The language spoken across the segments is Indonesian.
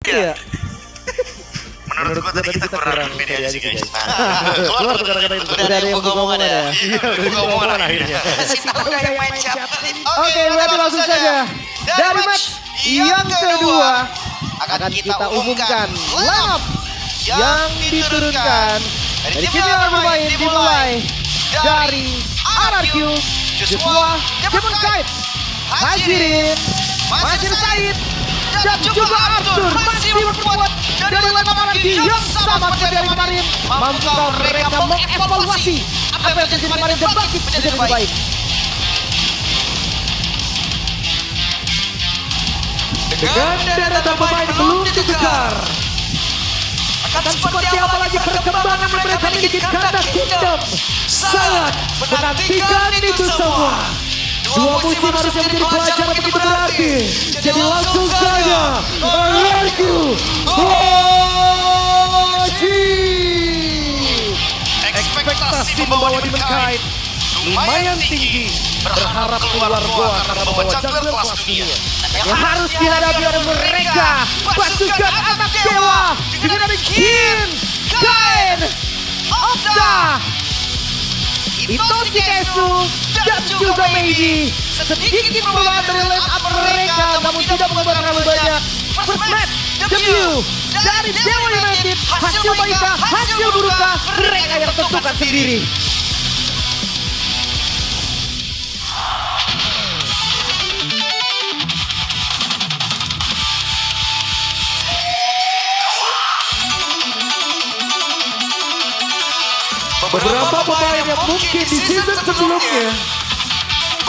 Iya. Menurut gua tadi kita kurang pede aja sih guys. Keluar tuh kata-kata itu. Udah ada yang buka omongan ya. Iya, udah buka omongan akhirnya. Kasih tahu yang main siapa. Oke, berarti langsung saja. Dari match yang kedua akan kita umumkan line up yang diturunkan dari tim yang bermain dimulai dari RRQ, Joshua, Demon Kite, Hajirin, Majid Said, dan juga Arthur masih berbuat dari line up RRQ yang sama seperti dari kemarin. Mampukah mereka mengevaluasi apa yang terjadi kemarin dan bangkit menjadi lebih baik? Dengan deretan pemain belum ditukar, akan seperti apa lagi perkembangan mereka miliki karena Kingdom sangat menantikan itu semua. Dua musim harusnya menjadi pelajaran begitu berarti. Jadi langsung saja RRQ Haji. Ekspektasi membawa Demon Kite lumayan tinggi. Berharap keluar goa karena membawa jungler kelas dunia. Yang harus dihadapi oleh mereka pasukan anak dewa dengan ada Kin, Kain, Okta, Itoshi Kesu, dan juga Meiji. Sedikit perubahan dari line up mereka namun tidak mengubah terlalu banyak. First match debut dari Dewa United, hasil baiknya, hasil buruknya mereka yang tentukan sendiri. Beberapa pemain yang mungkin di season sebelumnya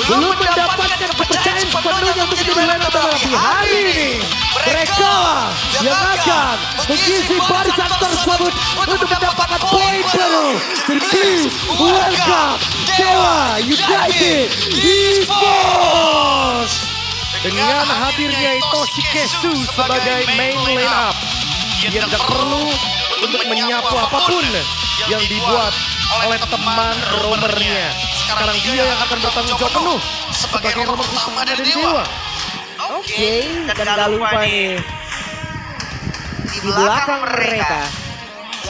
belum mendapatkan kepercayaan sepenuhnya untuk menjadi line up tetapi hari ini mereka yang akan mengisi barisan tersebut untuk mendapatkan poin baru. Jadi welcome Dewa United Esports. Dengan hadirnya Itoshi Kesu sebagai main line up, dia tidak perlu untuk menyapu apapun yang dibuat oleh teman roamernya. Sekarang dia yang akan bertanggung jawab penuh sebagai roamer utama dari Dewa. Oke, dan gak lupa nih di belakang mereka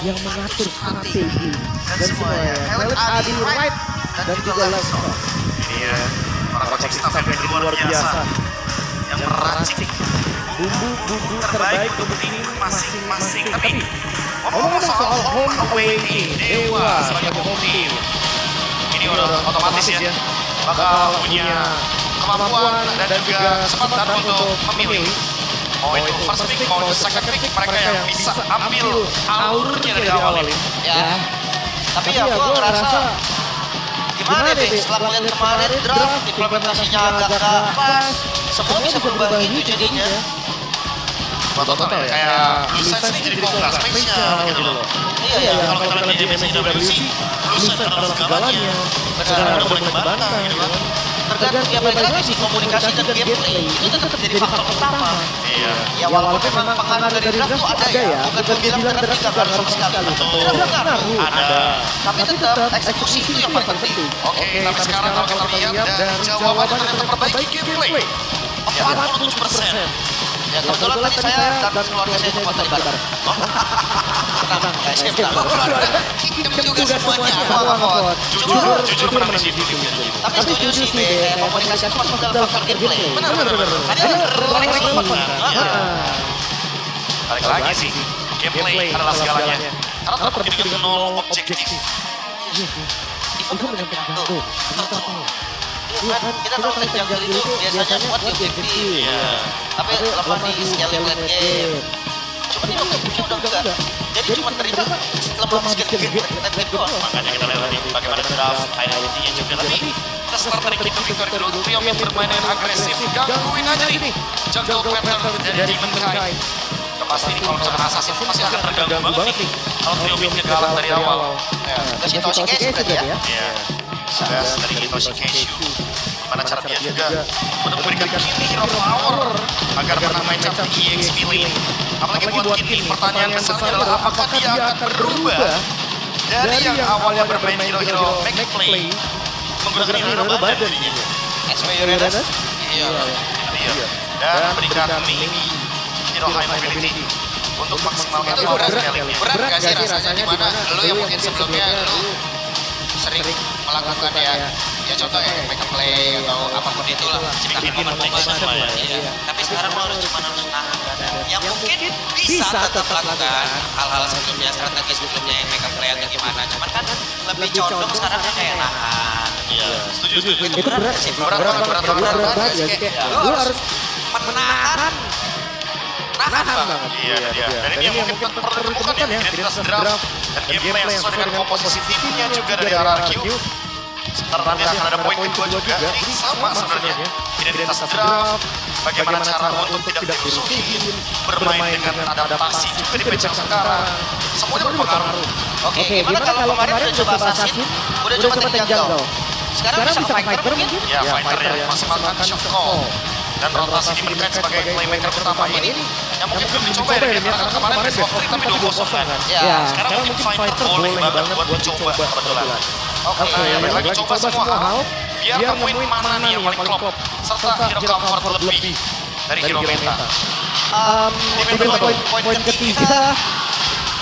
yang mengatur strategi dan semuanya. Velvet Adi right dan juga left. Iya, para coaching staff yang luar biasa yang meracik Bumbu-bumbu terbaik untuk tim masing-masing. Tapi ngomong soal home away ini, Dewa sebagai home team ini udah otomatis ya bakal punya kemampuan dan juga kesempatan untuk memilih mau itu first pick, mau itu second pick, mereka yang bisa ambil alurnya dari awal ini. Ya. Tapi ya gua ngerasa gimana deh setelah melihat kemarin draft implementasinya agak gak pas, semua bisa berubah gitu jadinya. Total ya, kayak Blue Sense ini jadi kok nggak spesial gitu loh. Iya, kalau kita lihat di MSWC, Blue Sense adalah segalanya. Sekarang udah mulai kebantah gitu kan. Tergantung ya balik lagi sih komunikasi dan gameplay itu tetap jadi faktor utama. Iya. Ya walaupun memang pengaruh dari draft tuh ada ya, bukan gue bilang draft tidak harus sama sekali. Ada pengaruh. Ada. Tapi tetap eksekusi itu yang paling penting. Oke, tapi sekarang kalau kita lihat dan jawabannya ternyata perbaiki gameplay 40%. Ya kebetulan tadi saya dan keluarga saya sempat terlibat. Tenang, guys, tenang. Tim juga semuanya. Jujur menang di sini. Tapi setuju sih, komunikasi itu masuk dalam faktor gameplay. Benar. Ada relevan. Balik lagi sih, gameplay adalah segalanya. Karena terbukti dengan nol objektif. Itu mengganggu. Kita tahu tag jungle itu biasanya buat di objektif. Tapi lepas di scaling lane game. Cuma ini objektifnya udah enggak. Jadi cuma terima setelah scaling game doang. Makanya kita lihat tadi bagaimana draft IIT-nya juga tadi. Kita start dari kita Victory dulu. Trio yang bermain dengan agresif. Gangguin aja nih. Jungle pattern dari Demon Kite. Pasti nih kalau misalkan assassin pun masih akan terganggu banget nih. Kalau trio yang galak dari awal. Terus Itoshi Kesu tadi ya. Sudah dari Itoshi Kesu. Gimana cara dia juga untuk memberikan Kini hero power agar menang matchup di EXP Lane. Apalagi buat Kini, pertanyaan besarnya adalah apakah dia akan berubah dari yang awalnya bermain hero-hero make play menggunakan hero badan jadinya. XP Uranus? Iya. Dan memberikan maybe hero high mobility untuk maksimalkan Itu power berat, scalingnya. berat gak sih rasanya dimana lu yang mungkin sebelumnya lu sering melakukan ya contoh kayak make play atau apapun itulah Bikin momen lah ya. Iya. Tapi sekarang lo cuma harus nahan badan. Yang mungkin bisa tetap lakukan hal-hal sebelumnya, strategi sebelumnya yang make play atau gimana. Cuman kan lebih condong sekarang kan kayak nahan. Iya, setuju. Itu berat sih, Berat banget. ya. Lu harus menahan. Nahan banget. Iya. Dan ini yang mungkin perlu ditemukan ya, identitas draft dan gameplay yang sesuai dengan komposisi timnya juga dari RRQ. Sebentar nanti akan ada poin kedua juga, ini sama sebenarnya. Identitas draft, bagaimana cara untuk tidak dirusuhin, bermain dengan adaptasi juga di patch yang sekarang. Semuanya berpengaruh. Oke, gimana kalau kemarin udah coba assassin, udah coba tank jungle. Sekarang bisa fighter mungkin? Ya, fighter yang maksimalkan shock call. Dan rotasi diberikan sebagai playmaker utama ini yang mungkin belum dicoba ya, karena kemarin best of 3 tapi 2-0 kan. Ya. Sekarang mungkin fighter boleh banget buat dicoba kebetulan. Oke, Lagi coba semua hal biar nemuin mana nih yang paling klop serta hero comfort lebih dari hero meta. Poin ketiga.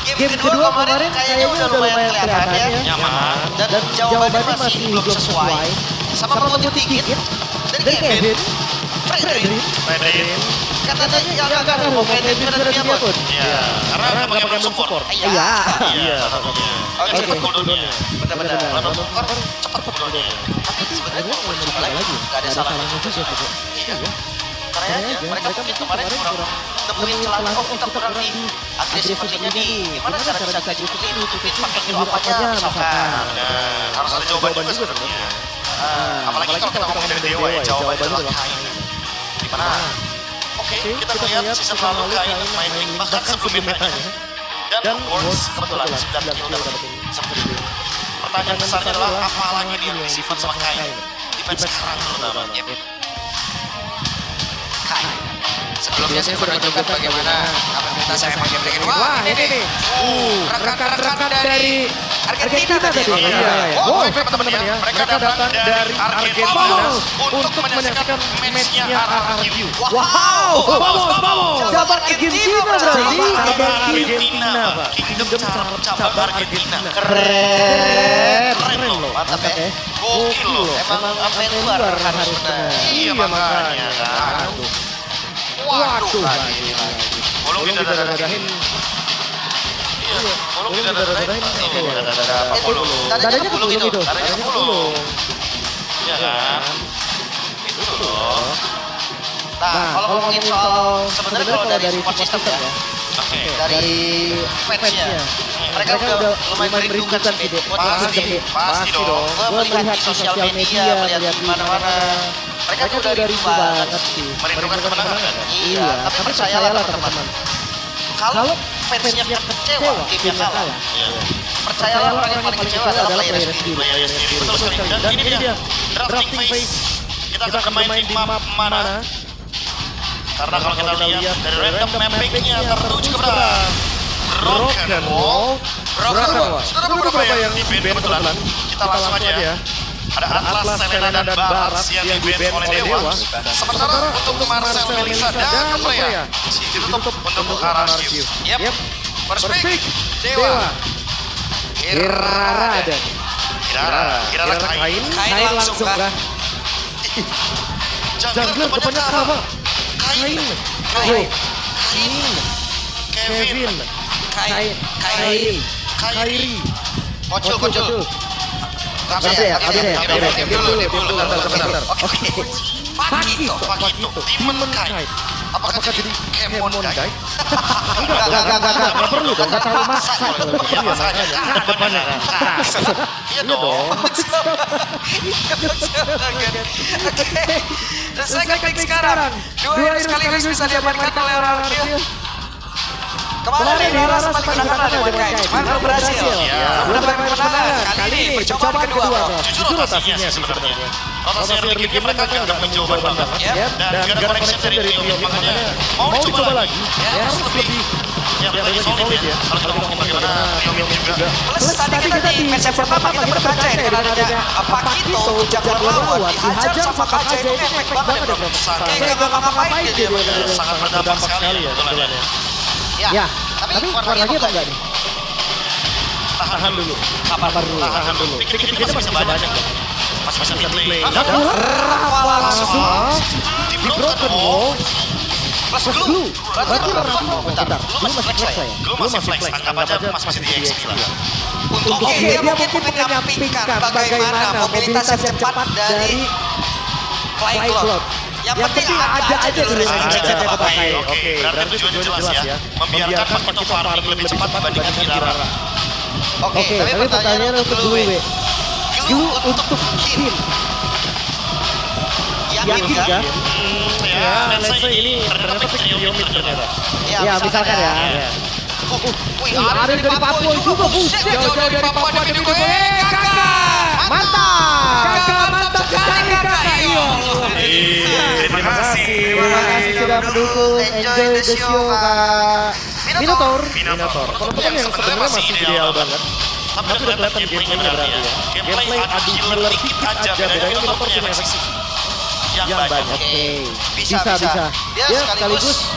Game kedua kemarin kayaknya udah lumayan kelihatan ya. Nyaman. Dan jawabannya masih belum sesuai. Sama mengutip dikit dari Kevin. Fredrin. Katanya agak mau Fredrin pada dia pun. Iya, karena pakai belum support. Iya. Iya, satunya. Oke, Cepet cooldownnya. benar-benar. Kalau support cepet cooldownnya. Tapi sebenarnya mau coba lagi, nggak ada salahnya juga. Iya. Karena aja mereka mungkin kemarin kurang nemuin celah. Oh, kita kurang di agresi sepertinya nih. Gimana cara bisa ditutupin pakai hero apanya misalkan. Harus ada jawaban juga sebenarnya. Apalagi kalau kita ngomongin dari Dewa ya, jawabannya adalah Kain. Dimana? Oke, kita melihat season lalu Kain main link bahkan sebelum metanya. Dan Worms kebetulan 9 kill dapetin sebelum. Pertanyaan besarnya adalah apa lagi nih yang sifat sama Kain? Defense sekarang terutama. Sebelumnya saya sudah menunjukkan bagaimana kapabilitas saya main game. Wah, ini nih. Rekan-rekan dari Argentina tadi. Oh, teman-teman ya. Mereka datang dari Argentina untuk menyaksikan match-nya RRQ. Wow. Vamos. Cabang Argentina berarti. Argentina, Pak. Kingdom cabang Argentina. Keren loh. Mantap ya. Gokil loh. Emang sampai luar harus benar. Iya makanya kan. Waduh. Bolong didadadahin. Iya, bolong didadadahin. Dadanya kepulung itu. Dadanya kepulung. Iya kan? Itu loh. Nah, kalau ngomongin soal sebenarnya kalau dari support system ya, Oke. dari fansnya, mereka udah lumayan merindukan sih, Dek. Pasti dong. Gue melihat di sosial media, melihat di mana-mana, mereka tuh udah rindu banget sih. Merindukan kemenangan kan? Iya, tapi percayalah teman-teman. Kalau fansnya kecewa, timnya kalah. Percayalah orang yang paling kecewa adalah player sendiri. Player sendiri. Betul sekali. Dan ini dia drafting phase. Kita akan bermain di map mana? Karena kalau kita lihat dari random mapping-nya tertuju kepada Broken Wall. Sudah beberapa yang di band kebetulan. Kita langsung aja. Ada Atlas, Selena, dan Barats yang di band oleh Dewa. Sementara untuk Marcel, Melissa, dan Freya ditutup untuk RRQ. Yep. First pick, Dewa. Hirara dan Kirara Kain. Kain langsung kah? Jungler depannya sama. Kain. Kevin. Kairi. Kairi. Kocul. Diam dulu. Bentar. Oke. Pakito. Demon Knight. Apakah jadi Kemon Knight? Enggak perlu dong, enggak terlalu maksa. Iya makanya. Depannya. Iya dong. Terus saya klik sekarang. 2 hero sekaligus bisa diamankan oleh RRQ. Kemarin Laras paling penasaran dengan Kai, cuman belum berhasil. Udah bermain kemenangan, kali ini percobaan kedua. Jujur rotasinya sih sebenarnya. Rotasi early game mereka agak mencoba banget. Dan gak ada connection dari Trio, makanya mau dicoba lagi. Harus lebih solid ya. Harus kita ngomong bagaimana Trio juga. Plus tadi kita di match pertama kita berkaca dengan adanya Pakito, jagoan lawan, dihajar sama Kaja itu efek banget ya bro. Kayak gak ngapa-ngapain dia. Sangat berdampak sekali ya kebetulan ya. Ya, tapi keluar lagi apa enggak nih? Tahan dulu. Sabar dulu. Tahan dulu. Kita masih banyak kok. Masih bisa mid-play. Rawa langsung Di broken wall. plus glue. Berarti Bentar, dulu masih flex ya? Glue masih flex. Anggap aja masih di EXP lah. Untuk dia mungkin menyampingkan bagaimana mobilitas yang cepat dari Flycloud. Yang penting ada aja dulu yang pakai. Oke, berarti tujuannya jelas ya. Membiarkan Pakito farming lebih cepat dibandingkan Kirara. Oke, tapi pertanyaannya untuk dulu, We. Dulu untuk kill. Yakin kan? Ya, let's say ini ternyata Trio mid ternyata. Ya, misalkan ya. Ada dari Papua juga, buset. Jauh-jauh dari Papua dari kakak. Mantap! Kakak mantap sekali kakak. Terima kasih. Terima kasih sudah mendukung Enjoy the Show, Kak Minotaur. Walaupun yang sebenarnya masih ideal banget. Tapi udah kelihatan gameplaynya berarti ya. Gameplay adu healer dikit aja. Bedanya Minotaur punya efek yang banyak. Oke, bisa. Dia sekaligus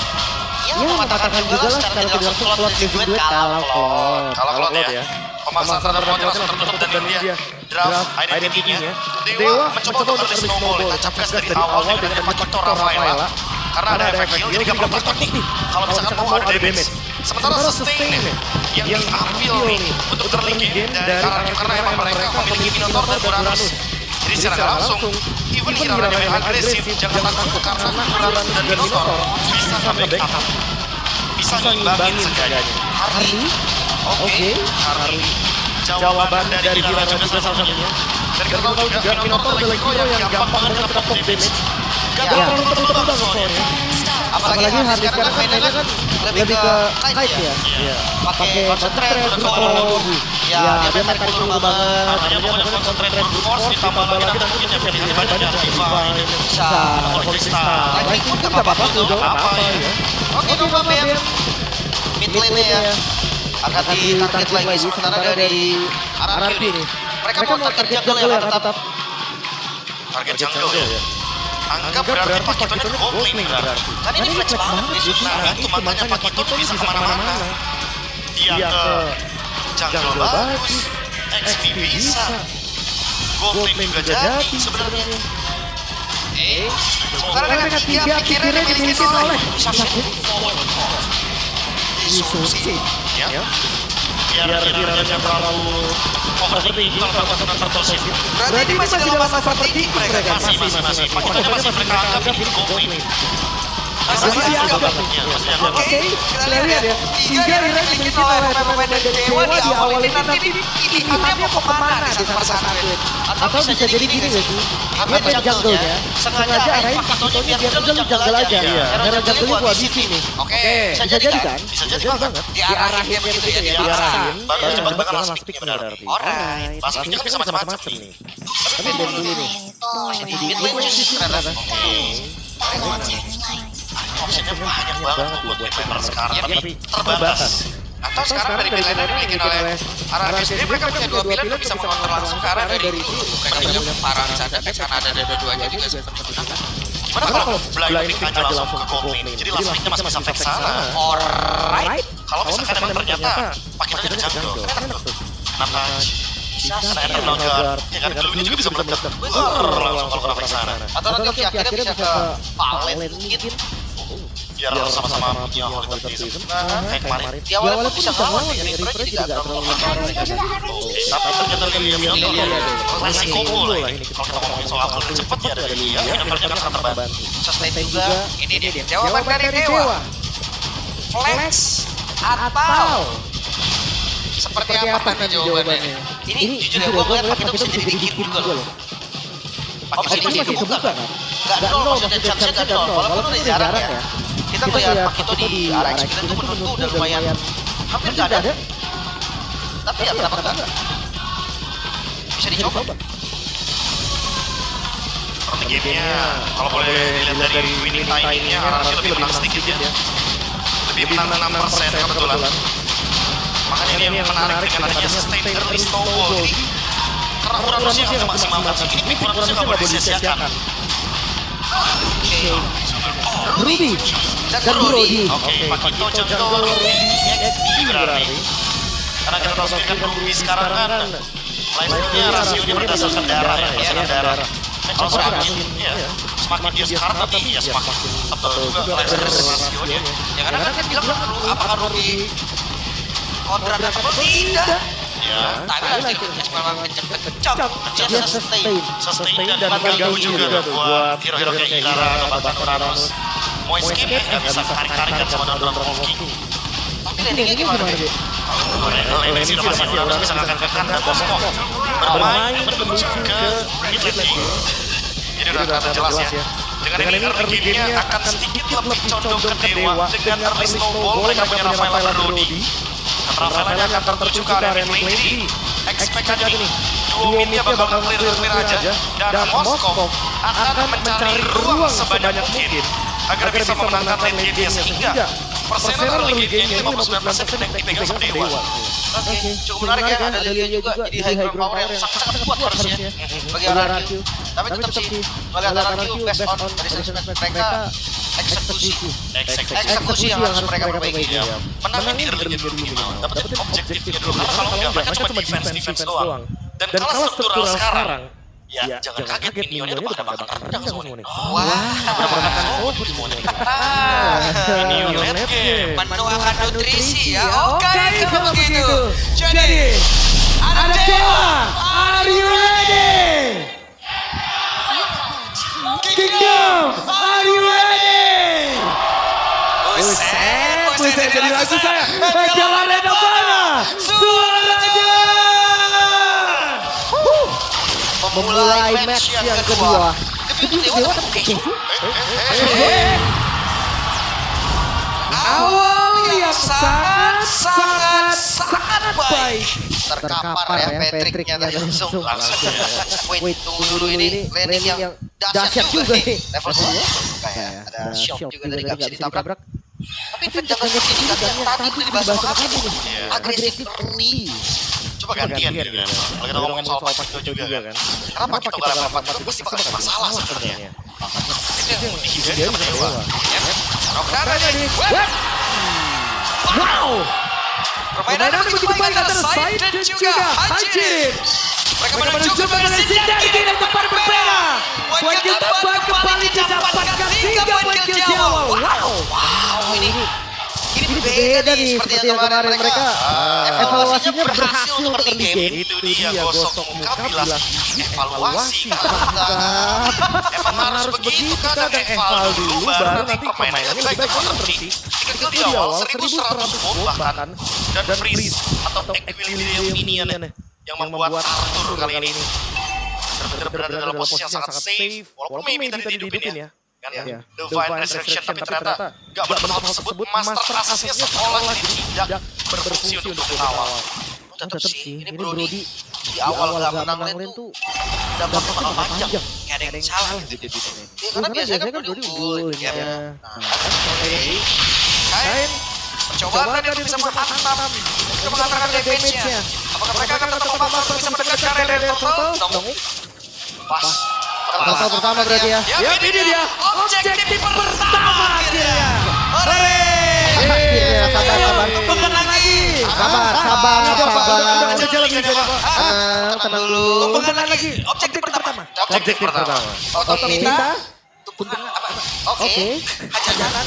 ya mematahkan juga lah secara tidak langsung slot di duet kalau Cloud ya. Pemaksaan terpotong langsung tertutup dan dia draft identity-nya. Dewa mencoba untuk early snowball, tancap gas dari awal dengan Pakito Rafaela. Karena ada efek heal, jadi gak perlu takut nih kalau misalkan mau ada damage. Sementara sustain yang diambil nih untuk early game dari karena emang mereka memiliki Minotaur dan Uranus. Jadi secara nggak langsung, even Hiraranya main agresif, jangan takut karena Uranus dan Minotaur bisa nge-backup. Bisa ngimbangin seenggaknya. Harley? Oke. Harley. Jawaban dari Hirara juga salah satunya. Dan kita tahu juga Minotaur adalah hero yang gampang banget dapat top damage. Gak terlalu tertutup soalnya. apalagi Harley sekarang mainnya kan lebih ke kite ya. Pakai konsentrate ya, dia main tarik dulu banget. Artinya pokoknya konsentrate brute force ditambah lagi dan mungkin ya pilihan banyak ya Divine, Bisa. Polista. Lightning pun gak apa-apa tuh dong. ya. Oke, coba BM mid lane ya. Akan ditarget lagi sementara dari RRQ nih. Mereka mau target jungle ya tetap. Target jungle ya. Anggap berarti Pakito ini goldling berarti. Kan ini flex banget nih. Nah itu makanya Pakito tuh bisa kemana-mana. Dia ke jungle bagus, XP bisa, goldling juga jadi sebenarnya. Sementara dengan tiga pikirannya dimiliki oleh Isushi. Ya. Biar kiranya terlalu overthinking kalau melakukan turtle shift. Berarti masih dalam masa overthinking mereka. Masih. Pakito masih mereka anggap ini goldling. Masih dianggap. Oke, kita lihat ya. Tiga Ira dimiliki oleh pemain dari Dewa di awal ini nanti pilihannya mau kemana di fase 1. Atau bisa jadi gini gak sih? Dia main jungle-nya, sengaja arahin Pakitonya biar jungle aja. Karena jungle gua habisin nih. Oke, Bisa jadi kan? Bisa jadi banget. diarahin begitu ya, Diarahin. Baru diarahin. cepet banget last pick-nya berarti. Alright. Last pick-nya kan bisa macam-macam nih. Tapi dari dulu nih. Masih di mid lane posisi ternyata. Opsinya banyak banget buat member sekarang, tapi terbatas. Atau sekarang dari pilihan yang dimiliki oleh RRQ sendiri, mereka punya dua pilihan yang bisa mengontrol langsung ke arah dari itu. Mereka punya para di sana, karena ada dua-duanya juga seperti itu. Gimana kalau blind pick aja langsung ke gold lane? Jadi last picknya masih bisa flex sana. Alright. Kalau misalkan emang ternyata Pakitonya ke jungle, kenapa bisa karena guard, ya kan dulunya juga bisa meledak. Langsung kalau kena flex sana. Atau nanti akhirnya bisa ke Palen mungkin. Biar sama-sama punya favoritism. Kayak kemarin. Di awalnya pun bisa ngelawan ya, Reaper juga gak terlalu lemah. Tapi ternyata dari masih combo lah ini. Kalau kita ngomongin soal lebih cepat ya dari dia, Minotaurnya kan sangat terbantu. Sustain juga. Ini dia. Jawaban dari Dewa. Flex atau seperti apa nanti jawabannya? Ini jujur ya, gue ngeliat Pakito bisa jadi dikit juga loh. Opsi masih kebuka kan? Gak nol, maksudnya chance-nya gak nol. Walaupun udah jarang ya. Kita kita ngeliat Pakito di arah XP itu menurutku udah lumayan hampir nggak ada. Tapi ya kenapa enggak? Bisa dicoba. Strategi gamenya kalau boleh dilihat dari winning timingnya Arashi lebih menang sedikit ya. Lebih menang 6% kebetulan. Makanya ini yang menarik dengan adanya sustain early snowball ini. Karena Uranusnya nggak maksimalkan sih. Ini Uranusnya nggak boleh disia-siakan. Ruby dan Brody. Oke, Pakito contoh Ruby XP berarti. Karena kita tahu kan Ruby sekarang kan life-nya rasionya berdasarkan darah ya, berdasarkan darah. Kalau semakin dia sekarang tapi ya semakin tebal juga rasionya. Ya karena kan bilang apakah Ruby kontra dan tidak? Ya, tapi lagi memang kencang. Dia sustain dan mengganggu juga buat hero-hero kayak Ilara atau bahkan Uranus. Mau escape nggak bisa tarik-tarikan sama Don Hoki. Tapi landingnya gimana deh? Landing sih udah pasti Uranus bisa ngangkat-ngangkat dan Bosco bermain menuju ke mid lane. Jadi udah jelas ya. Dengan ini early game-nya akan sedikit lebih condong ke Dewa dengan early snowball mereka punya Rafael dan Brody. Rafaelnya akan terjun ke area mid lane. Jadi expect aja nih duo mid-nya bakal clear aja dan Moskov akan mencari ruang sebanyak mungkin agar bisa memenangkan lane game-nya sehingga persenan early game-nya 59% yang dipegang sama Dewa. Oke, cukup menarik ya, ada Lilia juga jadi high ground power yang sangat kuat harusnya bagi RRQ. Tapi tetap sih melihat RRQ based on dari assessment mereka eksekusi yang harus mereka perbaiki. Menang ini early game dulu minimal, dapetin objektifnya dulu. Karena kalau enggak mereka cuma defense doang. Dan kalau struktural sekarang, ya jangan kaget minionnya itu pada bakal rendang semua nih. Wah, bakal fokus semua nih. Minion late game. Menuangkan nutrisi ya. Oke kalau begitu. Jadi ada Dewa. Are you ready? Kingdom, are you ready? Buset jadi lagu saya. Jalan Reda mana? Suaranya. Memulai match yang kedua. Dewa awal yang sangat baik. Terkapar ya Patricknya langsung. Wait, tunggu dulu ini landing yang dahsyat juga nih. Level 2 kayak ada shot juga dari gak bisa ditabrak. Tapi jangan seperti yang tadi itu dibahas sama kamu. Agresif early. Coba gantian gitu kan. Kalau kita ngomongin soal Pakito juga kan. Karena Pakito gak level 4 itu pasti bakal masalah sebenarnya. Itu yang unik juga sama Dewa. Rockdana nih. Wow. Permainan begitu baik antara Said dan juga Hajir. Mereka menuju ke Zinjaki dan tempat berbeda. Poin keempat kembali didapatkan 3 poin kill Jawa. Wow, ini beda nih seperti yang kemarin mereka evaluasinya berhasil untuk early game. Itu dia gosok muka bilas evaluasi. Emang harus begitu kadang eval dulu baru nanti permainannya lebih baik seperti ketika di awal 1100 volt bahkan dan freeze atau equilibrium minion yang membuat Arthur kali ini benar-benar berada dalam posisi yang sangat safe walaupun maybe tadi dihidupin ya. Kan ya, Divine Resurrection tapi ternyata gak benar hal tersebut Master Asasnya seolah tidak berfungsi untuk mengawal. Tetap sih, ini Brody di awal gak menang lane tuh dapat bakal panjang. Gak ada yang salah gitu. Karena biasanya kan Brody unggul ya. Kain percobaan tadi untuk bisa menghantam untuk menghantarkan damage-nya. Apakah mereka akan tetap memaksa untuk bisa mendekatkan area total? Pas. Total pertama berarti ya. Ya ini dia objektif pertama akhirnya. Akhirnya sabar. Menang lagi. Sabar. Tenang dulu. Menang lagi. Objektif pertama. Oke. Kita Oke. Hajaran.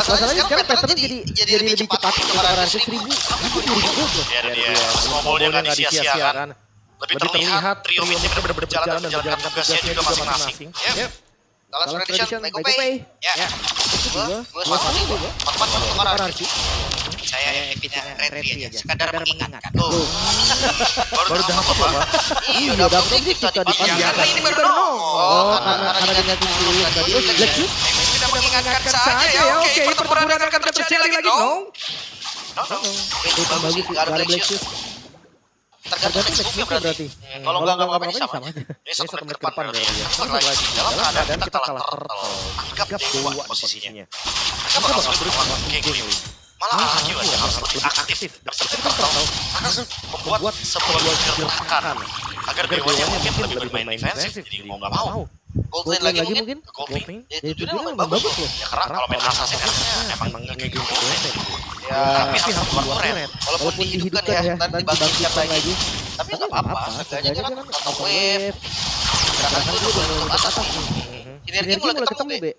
masalahnya sekarang patternnya jadi lebih cepat untuk orang 1000. Itu 2000 Ya dia snowballnya nggak disia-siakan. Lebih terlihat trio midnya benar-benar berjalan dan menjalankan tugasnya juga masing-masing. Dalam prediction, Baik Opay. Ya. Gue suatu nih, tepat untuk orang. Saya pindah retri aja. Sekadar mengingatkan. Baru dapat apa? Iya, udah objektif tadi. Karena ini baru Oh, karena dia tinggi tadi. mengingatkan saja ya. Oke, pertempuran akan terjadi lagi. No. Itu bagus sih, gak ada Black Shoes. Tergantung next move berarti. Kalau nggak ngapain sama aja. Ini 1 menit ke depan berarti ya. Lagi dalam keadaan kita kalah turtle. Anggap dewa posisinya. Mereka bakal sulit untuk game ini. Malah lagi harus lebih aktif. Seperti turtle akan membuat sebuah gerakan agar dewanya mungkin lebih bermain defensif. Jadi mau nggak mau. Gold lane lagi mungkin? Gold lane. Ya tujuannya memang bagus loh. Ya karena kalau main assassin emang ngegame gold lane. Ya, tapi harus keluar turret. Walaupun dihidupkan ya, nanti dibangkitkan lagi. Tapi nggak apa-apa, seenggaknya kan atau wave. Gerakan itu udah mulai ke atas. Sinergi mulai ketemu, Be.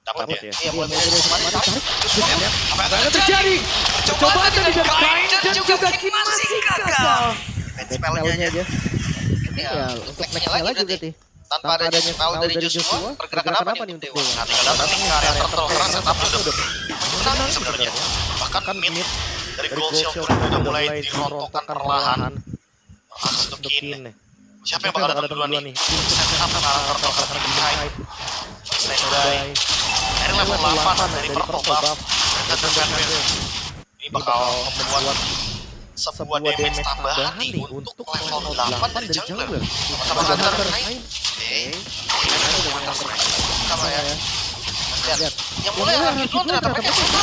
Dapat ya? Iya, mulai dari kemarin tarik. Apa yang Terjadi. Cobaan dari Kain dan juga Kim masih gagal. Spellnya aja. Ya, untuk nextnya lagi berarti. Tanpa adanya spell dari Joshua, pergerakan apa nih untuk Dewa? Nah, tinggal datang ke area turtle karena setupnya udah menyenangkan sebenarnya. Bahkan mid dari gold shield udah mulai dirontokkan perlahan. Untuk Kin. Siapa yang bakal datang duluan nih? Set up ke arah turtle karena di hide. Standby. Dari level 8 dari purple buff. Dan ini bakal membuat sebuah damage tambahan nih untuk level 8 dari jungler. Sama-sama Hunter lain. Sama ya. Lihat. Yang mulai lagi dulu ternyata mereka sudah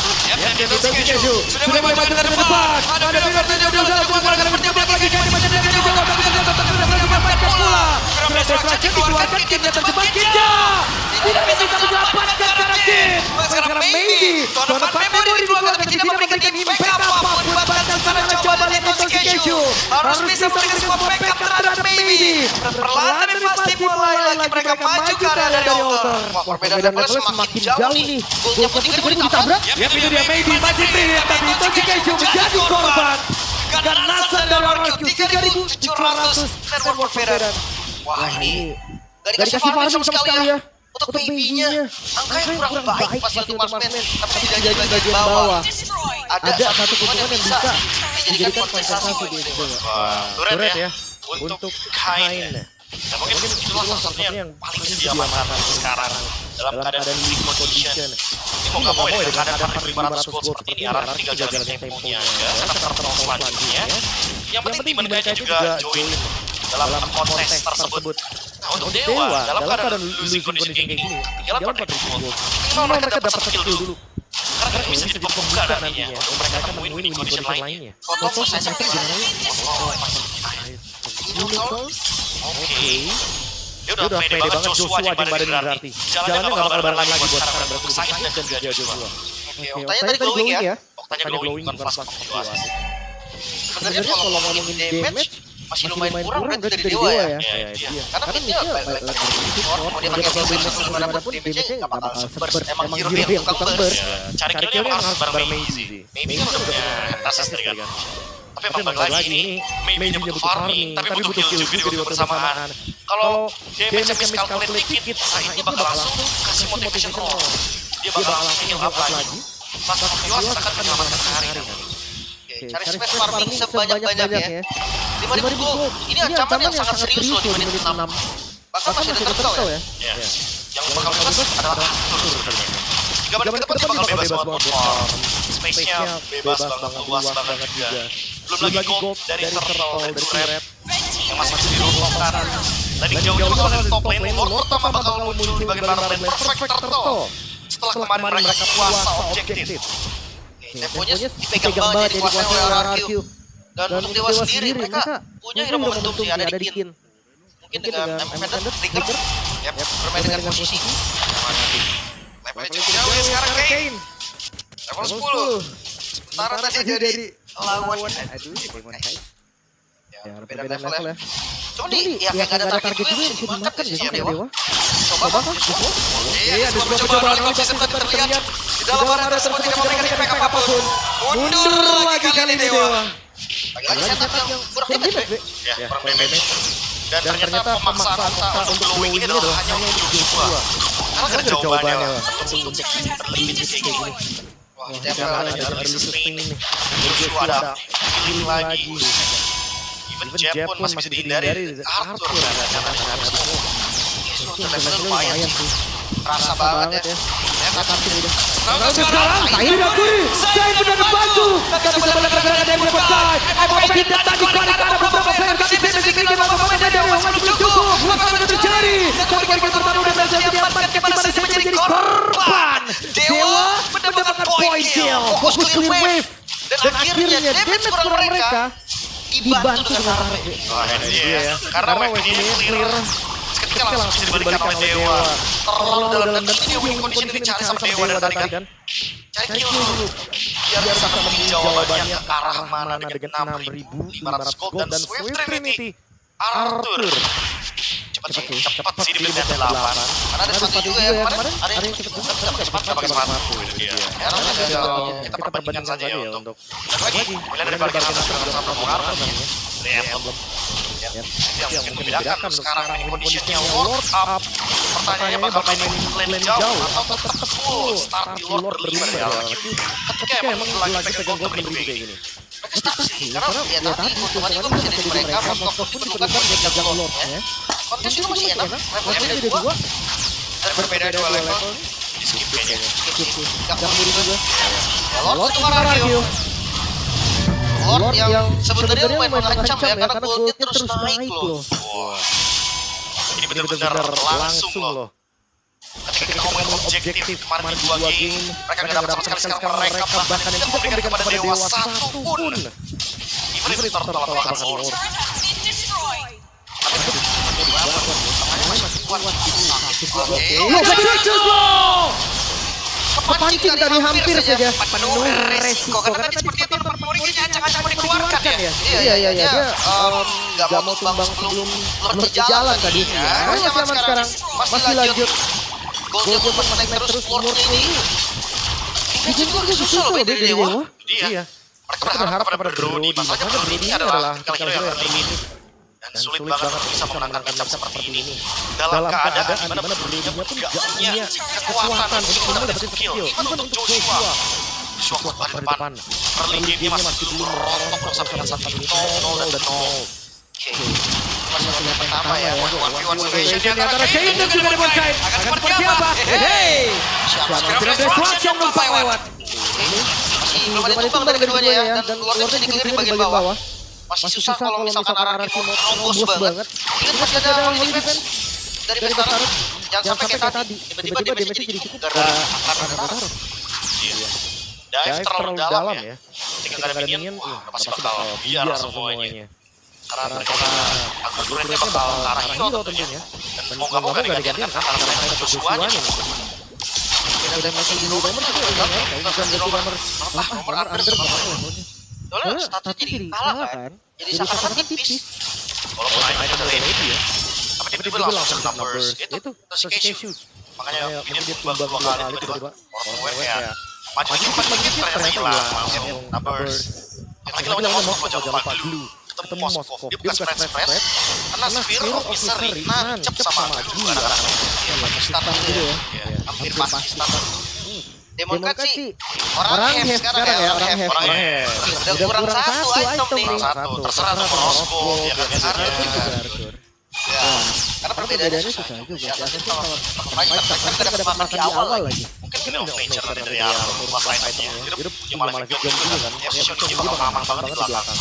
mulai maju ke depan. Ada Pilar dan udah keluarkan berjabak lagi kan macam dia bola. Pilar terakhir dikeluarkan timnya terjebak Kinja. Tidak bisa menyelamatkan sekarang Kim. Sekarang maybe. Tahun depan memori dikeluarkan tapi tidak memberikan impact apapun. Bahkan sana coba lihat Toshikeishu. Harus bisa memberikan sebuah backup terhadap maybe. Perlahan tapi pasti mulai lagi mereka maju ke arah dari altar. Wah, perbedaan levelnya semakin jauh nih. Golnya pun juga ditabrak. Ya itu dia maybe masih free tapi Toshikeishu menjadi korban. Ganasan dari RQ 3.700 network perbedaan. Wah, ini gak dikasih farming sama sekali ya. Untuk baby-nya angkanya kurang baik pasti untuk marksman, tapi tidak jadi bagian bawah. Ada satu keuntungan yang bisa dijadikan kompensasi di situ. Turret ya untuk Kain. Dan mungkin itulah salah satunya yang paling bisa diamankan sekarang dalam keadaan weak condition. Ini mau nggak mau ya dengan keadaan 4.500 gold seperti ini, Arar tinggal jalanin temponya aja. Setup turtle selanjutnya. Yang penting tim mereka juga join dalam kontes tersebut. Nah, untuk Dewa dalam keadaan losing condition kayak gini, tinggal 4.000 gold. Minimal mereka dapat skill dulu. Karena ini bisa jadi pembuka nantinya untuk mereka nemuin winning condition lainnya. Foto saya gimana ya? Oke. Dia udah pede banget Joshua di badan berarti. Jalannya nggak bakal bareng lagi buat sekarang berarti Said dan juga Joshua. Oke, Oktanya tadi glowing ya. Oktanya glowing bukan flash situasi. Sebenarnya kalau ngomongin damage masih lumayan kurang berarti dari Dewa ya. Karena midnya mau dia pakai double damage bagaimanapun damage-nya nggak bakal seburst. Emang hero yang tukang burst. Cari killnya emang harus bareng Maybe. Maybe kan udah punya assist kan. Tapi emang balik lagi ini maybe butuh farming, tapi butuh kill juga di waktu bersamaan. Kalau damage miscalculate dikit, Said dia bakal langsung kasih motivation roll. Dia bakal langsung heal up lagi. Pas Yos akan menyelamatkan hari. Cari space farming sebanyak-banyaknya ya. 5.000 gold. Ini ancaman yang sangat serius loh di menit 6. Bahkan masih ada turtle ya. Yang bakal bebas adalah Arthur sebenarnya. 3 menit ke depan dia bakal bebas buat farm. Space-nya bebas banget, luas banget juga. Belum lagi gold dari turtle dan turret yang masih bisa dirontokkan. Tadi jauhnya bakal dari top lane, Lord pertama bakal muncul di bagian bottom lane. Perfect turtle. Setelah kemarin mereka puasa objektif. Temponya dipegang banget jadi dikuasai oleh RQ. Dan untuk Dewa sendiri mereka punya hero momentum sih, ada di Kin. Mungkin dengan Embedded Trigger bermain dengan posisi. Levelnya cukup jauh ya sekarang Kain. Level 10. Sementara tadi dari lawan. Aduh, Demon Knight. Ya, Beda beda level level ya. ya. Coba nih, yang gak ada target juga yang bisa dimakan ya sama Dewa. Coba kan? Iya, ada sebuah percobaan oleh Baptis tadi terlihat. Di dalam area tersebut tidak memberikan impact apapun. Mundur lagi kali ini Dewa. Lagi-lagi setup yang kurang damage. Ya, kurang damage. Dan ternyata pemaksaan Okta untuk glowing ini adalah hanya untuk Joshua. Karena ada jawabannya untuk terlimit kayak gini. Wah, dia ada early sustain nih. Joshua ada healing lagi. Even Jeb pun masih bisa dihindari. Arthur ada levelnya lumayan sih. Rasa banget ya. Sekarang tidak kuri. Saya benar bantu. Tapi bisa balik dari berbagai. Mungkin datang di balik ada beberapa player. Tapi masih tinggi bagaimana dari masih belum cukup. Apa yang terjadi? Satu kali pertama udah berhasil diamankan di mana saya menjadi korban. Dewa mendapatkan point kill. Fokus clear wave. Dan akhirnya damage score mereka dibantu dengan RB. Wah, ini dia ya. Karena wave ini clear. Ketika langsung dibalikan oleh Dewa. Terlalu dalam dan ini win condition dicari sama Dewa dari tadi kan. Cari kill dulu. Biar bisa menemukan jawabannya ke arah mana dengan 6.500 gold dan Swift Trinity. Arthur. Cepat sih di menit 8. Karena ada sepatu juga ya kemarin. Ada yang cepet juga. Gak pakai sepatu itu dia. Kita perbandingan saja ya untuk lagi. Mulai dari bagian atas sama pengaruh namanya. Yang mungkin membedakan sekarang ini kondisinya Lord up. Pertanyaannya bakal main lane jauh atau tetap full start di Lord berlima dari awal. Ketika emang lagi pegang gold kayak gini. Mereka start sih, karena ya tadi keuntungannya juga masih dari mereka. Most diperlukan untuk jaga Lordnya. Konten juga masih enak. Levelnya ada 2. Dan berbeda 2 level. Di skip kayaknya. Gak keburu juga. Lord itu Aragio. Lord yang sebenarnya lumayan mengancam ya, karena goldnya terus naik loh. Ini benar-benar langsung loh. Ketika kita ngomongin objektif kemarin di 2 game, mereka gak dapat sama sekali. Sekarang mereka bahkan tidak memberikan kepada Dewa satupun. Even itu tolak-tolakan Lord. Kepancing dari hampir saja. Penuh resiko karena tadi seperti itu Morrigan ancang-ancang mau dikeluarkan ya. Iya dia nggak mau tumbang sebelum Lord jalan tadi. Masih aman sekarang, masih lanjut. Golnya masih naik terus Lordnya ini. Ini juga susah loh beda dari Dewa. Iya. Mereka berharap pada Brody. Masalahnya Brody adalah kalau yang limit dan sulit banget bisa memenangkan matchup seperti ini. Dalam keadaan di mana Brody-nya pun gak punya kekuatan untuk mendapatkan skill. Even untuk Joshua. Joshua kuat pada depan. Early game-nya masih belum merontok sampai dengan saat ini 0 dan 0. Oke. Masih yang pertama ya. 1v1 situation di antara Kane dan juga Demon Knight. Akan seperti apa? Hei. Siapa? Destruction numpang lewat. Masih belum ada tumbang dari keduanya ya. Dan Lordnya jadi clear di bagian bawah. Masih susah kalau misalkan Araki mau nobos banget. Ingat masih ada holy defense dari Bestaros. Jangan sampai kayak tadi. Tiba-tiba damage-nya jadi cukup gara-gara Bestaros. Dive terlalu dalam ya. Ketika gak ada minion, pasti bakal biar semuanya. Karena mereka upgrade-nya bakal ke arah hero tentunya. Dan mau gak mau gak digantikan kan antara mereka dan Joshua-nya. Udah masih di nomor itu Nomor under. Soalnya statusnya jadi kalah kan. Jadi sangat tipis. Walaupun item dari itu ya. Tapi tiba-tiba langsung numbers. Itu si Cashew. Makanya minion tumbang 2 kali tiba-tiba. Orang-orangnya maju dikit ternyata hilang langsung numbers. Lagi lawannya Moskov, jangan lupa dulu. Ketemu Moskov, dia bukan spread. Karena Sphere of Misery nancep sama maju. Start dulu ya. Hampir pas start. Demon Cut sih orang have sekarang ya, orang have. Udah kurang satu item nih. Terserah sama Moskov, ya kan Arthur. Ya, karena perbedaannya susah juga. Biasanya kalau mereka dapat makan di awal lagi. mungkin ini major dari yang masalah itemnya. Dia punya malah game juga kan. Ya positioning bakal aman banget di belakang.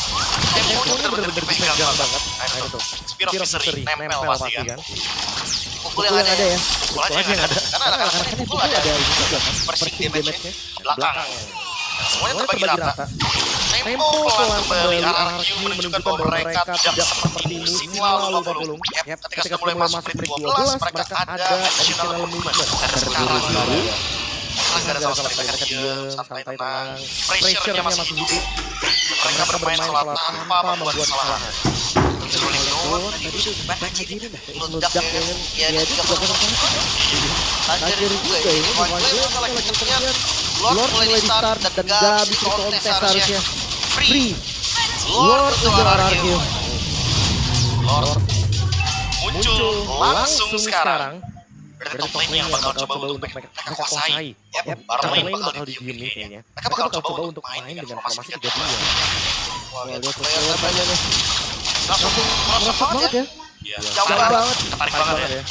Dia bener-bener pegang banget. Nah itu tuh. Sphere of Misery nempel pasti kan. Pukul yang ada ya. Pukul aja yang ada. Karena anak-anak pukul ada ini juga kan. Persis damage-nya belakang. Semuanya terbagi rata. Tempo pelan kembali Araki menunjukkan bahwa mereka tidak seperti musim lalu. Ketika sudah mulai masuk menit 12, mereka ada additional movement. Dan sekarang baru gak ada sama sekali, mereka diam, santai, tenang. Pressure-nya masih hidup. Mereka bermain salah tanpa membuat kesalahan. Rolling down, meledak ya juga tajir juga ini. Lord mulai di start dan gak bisa kontes harusnya. Free. Lord untuk Araki. Lord muncul langsung sekarang. Dari top lane yang bakal coba untuk mereka kuasai. Barang lane bakal didiemin kayaknya. Mereka bakal coba untuk main dengan formasi 3-2. Wah, lihat player banyak nih. Langsung merosot banget ya. Jauh banget. Ketarik banget ya.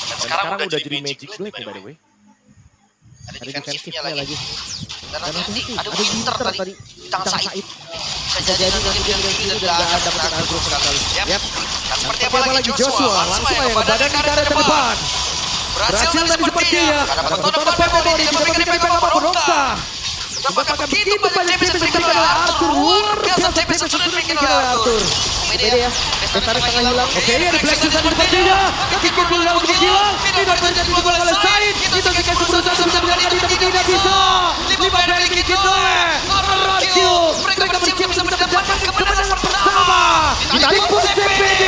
Dan sekarang udah jadi Magic Blade by the way. Ada defensifnya lagi. Dan Dan nanti hati-hati, ada Winter tadi. Tang Said. Bisa jadi nanti dia dan gak akan dapat agro sekali. Yap. Dan seperti apa lagi Joshua? Langsung aja ke badan kita ada depan. Berhasil tadi sepertinya. Karena Ada betul depan Pebble tidak dapat dipegang apapun Okta. Apakah begitu banyak damage diberikan oleh Arthur? Luar biasa damage sudah diberikan oleh Arthur. Beda ya. Bestari tengah hilang. Oke, ini ada Black Shoes tadi sepertinya. Kick bola untuk hilang. Tidak terjadi dua oleh Said. Itu dikasih berusaha bisa menjadi tapi tidak bisa. 5 dari kick oleh Radio. Mereka bersiap bisa mendapatkan kemenangan pertama. Ditipu CPD.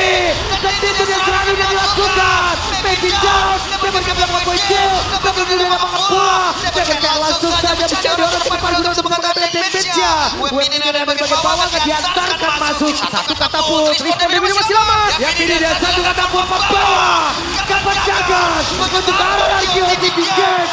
Dan itu dia serangan yang dilakukan. Baby down. Dapatkan belakang poin kill. Double kill dengan bola. Dapatkan langsung saja bisa diorang depan guna untuk mengambil damage-nya. Web ini dari bagian bawah akan diantarkan masuk. Satu kata put. Respon dari masih lama. Yang ini dia satu kata buat membawa. Kapan Jagas untuk arah Hoki di game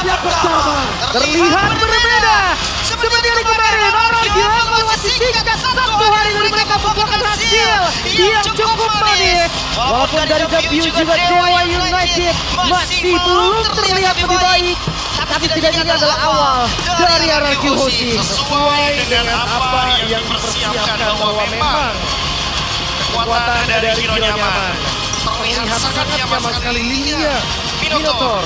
yang pertama. Terlihat berbeda. Seperti hari kemarin, orang Diego masih singkat 1 hari dari mereka membuahkan hasil yang cukup manis. Walaupun dari W juga Dewa United masih belum terlihat lebih baik, tapi setidaknya ini adalah awal dari RRQ Hoshi. Sesuai dengan apa yang dipersiapkan bahwa memang kekuatan dari hero nyaman terlihat sangat nyaman sekali linia Minotaur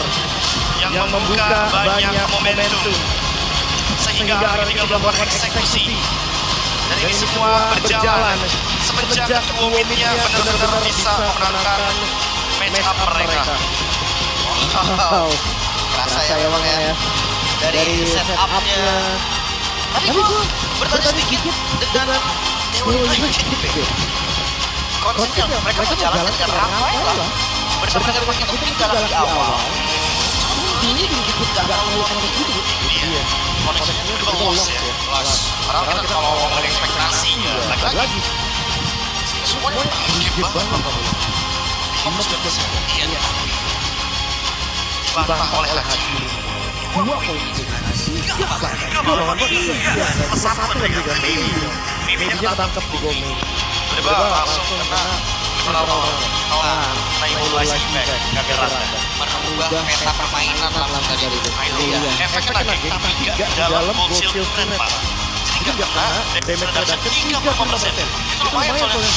yang membuka banyak momentum sehingga RRQ tinggal melakukan eksekusi dan ini semua berjalan semenjak kedua win-nya benar-benar bisa memenangkan match up mereka. Wow. Kerasa ya bang ya. Dari setup-nya. Tapi gue bertanya sedikit dengan Dewa United. Konsepnya mereka menjalankan dengan ramai lah. Bersama dengan pakai putih dalam di awal. Ini disebut gak mau gitu. Iya. Konsepnya juga loss ya. Padahal kita kalau ngomongin ekspektasinya lagi-lagi semuanya gede banget. Iya. Dibantah oleh Haji. 2 poin. Satu lagi kan Baby-nya ketangkep di Gome. Tiba langsung kena mulai impact gak gerak. Merubah peta permainan langsung dari itu. Efeknya lagi tapi gak dalam gold shield trend pak. Jadi gak kena damage reduction 35%. Itu lumayan soalnya.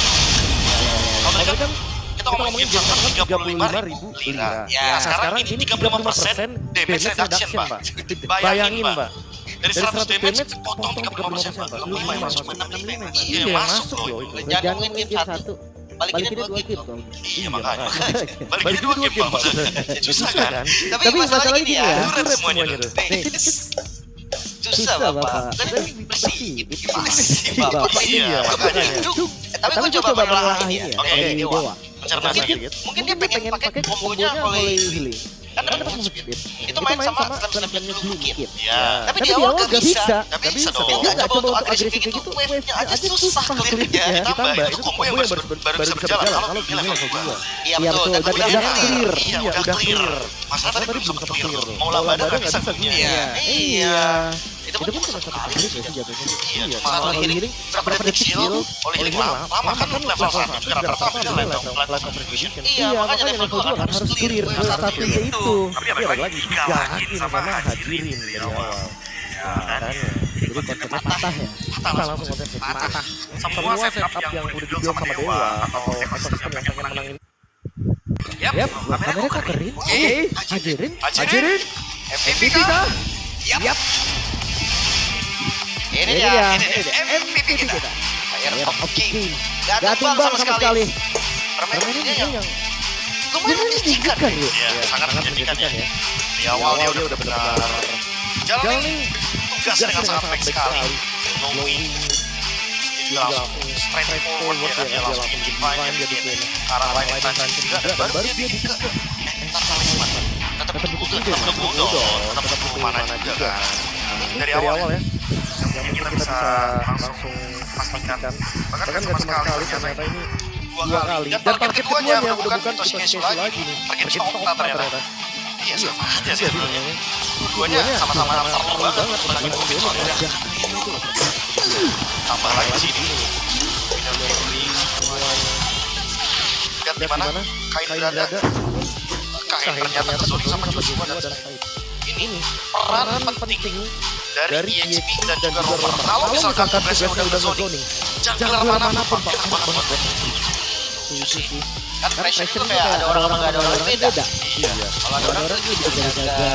Kalau tadi kan kita ngomongin jangka 35.000 lira. Ya sekarang ini 35% damage reduction pak. Bayangin pak. Dari 100 damage potong 35% pak. Lumayan masuk 65. Iya masuk loh itu. Jangan mungkin game 1. Balikin 2 game. Iya makanya. Balikin 2 game pak. Susah kan? Tapi masalahnya gini ya. Duret semuanya tuh. Susah bapak. Tapi bersih. Bersih bapak. Iya makanya. Tapi gue coba menelaah ini ya. Oke, Dewa. Mencerna sedikit. Mungkin dia pengen pakai kombonya Holy Healing. Kan dapat movement speed. Itu main sama Slam dulu mungkin. Iya. Tapi di awal gak bisa. Gak bisa dong. Dia gak coba untuk agresif kayak gitu. Wave-nya aja susah clear-nya. Ditambah itu combo yang baru bisa berjalan. Kalau ini level 2. Iya betul. Dan udah clear. Iya udah clear. Masalah tadi belum sempat clear. Mau lambada gak bisa punya. Iya. Itu pun cuma satu kali sih jatuhnya. Iya. Masalah Healing berapa detik Holy Healing lama kan level 1 juga rata-rata level contribution. Iya makanya level 2 kan harus clear. Statusnya itu. Tapi ya balik lagi digalakin sama hadirin dari awal. Jadi konsepnya patah ya. Patah langsung konsepnya patah. Semua setup yang udah dibuild sama Dewa atau ekosistem yang pengen menangin. Yap, Kamera kok kering? Oke, Hajirin. MVP kita. Yap. Ini dia MVP kita. Fire of King. Gak tumbang sama sekali. Permainannya yang lumayan menjijikan. Iya, sangat menjadikan ya. Di awal dia udah benar jalanin tugas dengan sangat baik sekali. Glowing. Dia langsung straight forward ya kan. Dia langsung divine, dia bikin arah lain expansion juga. Dan baru dia bikin ke entar talisman. Tetap mana juga kan. Dari awal ya. Yang kita bisa langsung pastikan. Bahkan gak cuma sekali ternyata ini 2 kali. Dan target keduanya udah bukan Toshinesu lagi nih. Target Okta ternyata. Iya sama aja sih sebenarnya. Dua-duanya sama-sama starter banget. Menangin mobil soalnya. Tambah lagi sini. Lihat di mana kain berada. Kain ternyata kesulitan sama Joshua dan Said. ini peran penting dari EXP dan juga Rover. Kalau misalkan tugasnya udah nge-zoning, jungler manapun Pak enak banget buat bot. Kan pressure itu kayak ada orang-orang nggak ada orang beda. Iya. Kalau ada orang itu bisa jaga,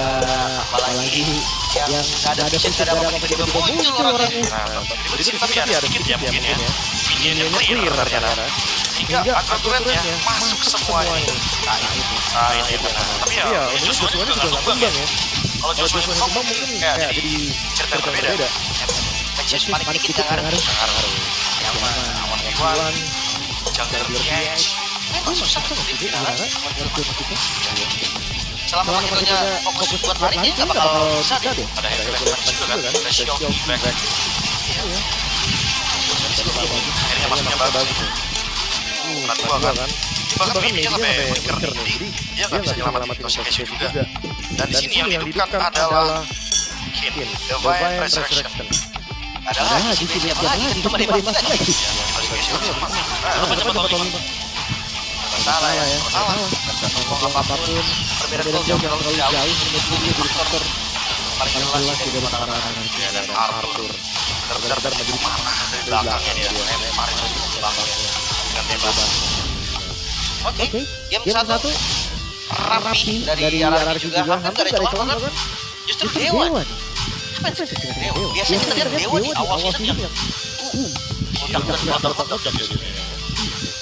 apalagi yang nggak ada vision, nggak ada apa tiba-tiba muncul orangnya. Nah, di sini tapi ada sedikit ya mungkin ya. Minionnya clear ternyata. Sehingga akurasinya masuk semuanya. Nah ini benar. Tapi ya Joshua juga nggak tumbang ya. Kalau Joshua tumbang mungkin kayak jadi cerita yang berbeda. Matches paling dikit nggak ngaruh. Yang awan Iwan, jungler Cage. Memang susah tuh di selama kita fokus buat lari dia nggak bakal bisa deh. Ada headback juga kan, ada shield back. Akhirnya masuknya bagus. Kena dua kan. Bahkan mininya sampai flicker nih, jadi dia nggak bisa nyelamatin Toshikeshi juga. Dan di sini yang dihidupkan adalah Kin, Divine Resurrection. Ada lagi sih, siapa lagi? Cuma dia mati lagi. Salah ya, salah. Ngomong apapun, perbedaan gol jauh terlalu jauh. Menurut gue faktor paling jelas dari mana-mana. Dan Arthur benar-benar menjadi panah dari belakangnya dia. Kemarin di belakangnya dengan bebas. Oke, game 1 rapi dari RRQ juga. Hampir gak ada colongan kan? Justru Dewa nih. Apa yang terjadi dengan Dewa? Biasanya kita lihat Dewa di awal season yang udah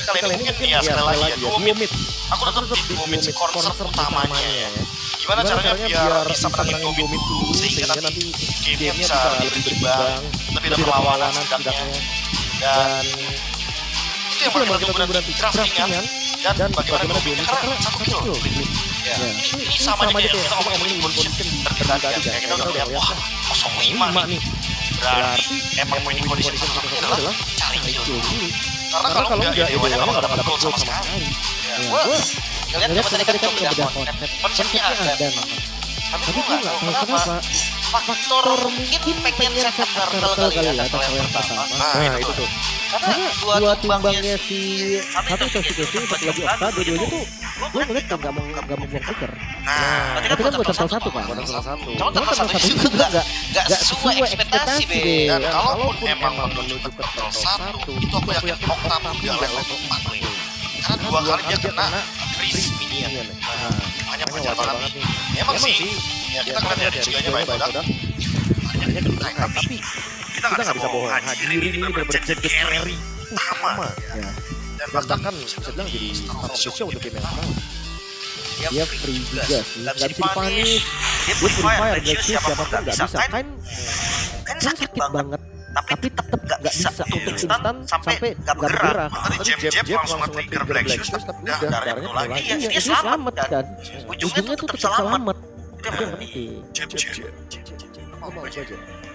kali ini mungkin ya sekali lagi ya duo mid. Aku tetap di duo mid corner utamanya ya. Gimana caranya biar bisa menangin duo mid dulu sehingga nanti gamenya bisa lebih berimbang, lebih ada perlawanan setidaknya. Dan itu yang paling kita tunggu nanti, draftingan dan bagaimana duo mid karena 1 kill. Ini sama aja kayak kita ngomongin win condition tertinggal kan, kayak kita udah lihat wah 0-5 nih. Berarti emang winning condition satu-satunya adalah cari kill dulu. Karena kalau enggak ya Dewanya emang gak dapat gold sama sekali. Gue ngeliat coba tadi kan udah konsepnya ada memang. Tapi gue gak tahu kenapa faktor mungkin pengen setup turtle kali ya, turtle yang pertama. Nah itu tuh. Karena dua timbangnya si satu Toshikeshi, satu lagi Okta, dua-duanya tuh gue ngeliat kan gak mau buang flicker. Nah, tapi kan buat turtle satu kan. Cuma turtle satu juga gak sesuai ekspektasi be. Dan kalaupun emang menuju ke turtle satu, itu aku yakin Okta juga level 4 nih. Karena 2 kali dia kena freeze minion. Makanya wajar banget nih. Emang sih, ya kita ngeliat ya jiganya baik banget. Banyaknya kelukai, tapi kita gak bisa bohong. Hajirin ini bener-bener jadi carry utama. Dan bahkan bisa bilang jadi star of the show untuk game yang pertama. Dia free juga sih, gak bisa dipanis. Dia free fire, Black Shield siapapun gak bisa. Kan sakit banget. Tapi tetep gak bisa untuk instan sampai gak bergerak. Tadi jab langsung nge-trigger Black Shield, tapi udah darahnya mulai lagi. Ya dia selamat kan. Ujungnya tuh tetep selamat. Itu yang penting. Jab.